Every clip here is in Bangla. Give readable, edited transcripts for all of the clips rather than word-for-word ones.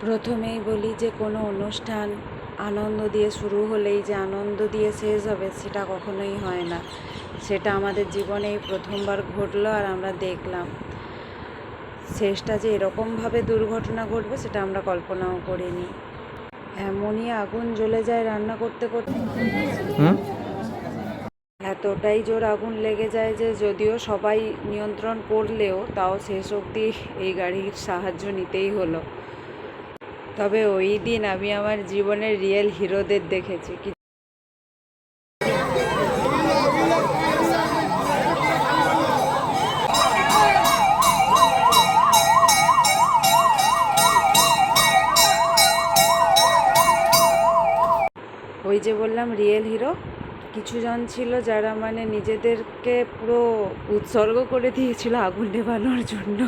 প্রথমেই বলি যে কোনো অনুষ্ঠান আনন্দ দিয়ে শুরু হলেই যে আনন্দ দিয়ে শেষ হবে সেটা কখনোই হয় না। সেটা আমাদের জীবনেই প্রথমবার ঘটলো আর আমরা দেখলাম। শেষটা যে এরকমভাবে দুর্ঘটনা ঘটবে সেটা আমরা কল্পনাও করিনি। এমনই আগুন জ্বলে যায় রান্না করতে করতে, এতটাই জোর আগুন লেগে যায় যে যদিও সবাই নিয়ন্ত্রণ করলেও তাও শেষ অবধি এই গাড়ির সাহায্য নিতেই হলো। তবে ওই দিন আমি আমার জীবনের রিয়েল হিরোদের দেখেছি। ওই যে বললাম রিয়েল হিরো, কিছু জন ছিল যারা মানে নিজেদেরকে পুরো উৎসর্গ করে দিয়েছিল আগুন নেভানোর জন্য।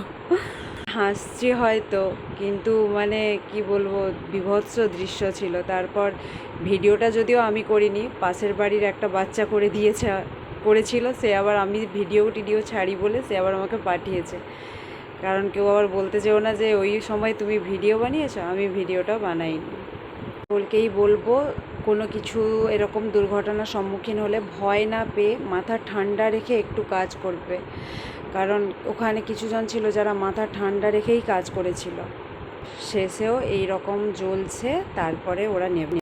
হাসছি হয়তো, কিন্তু মানে কি বলবো, বীভৎস দৃশ্য ছিল। তারপর ভিডিওটা যদিও আমি করিনি, পাশের বাড়ির একটা বাচ্চা করেছিল। সে আবার আমি টিডিও ছাড়ি বলে সে আবার আমাকে পাঠিয়েছে, কারণ কেউ আবার বলতে চেও না যে ওই সময় তুমি ভিডিও বানিয়েছো। আমি ভিডিওটা বানাইনি। সকলকেই বলবো, কোনো কিছু এরকম দুর্ঘটনার সম্মুখীন হলে ভয় না পেয়ে মাথা ঠান্ডা রেখে একটু কাজ করবে, কারণ ওখানে কিছুজন ছিল যারা মাথা ঠান্ডা রেখেই কাজ করেছিল। শেষেও এই রকম জ্বলছে, তারপরে ওরা নেমে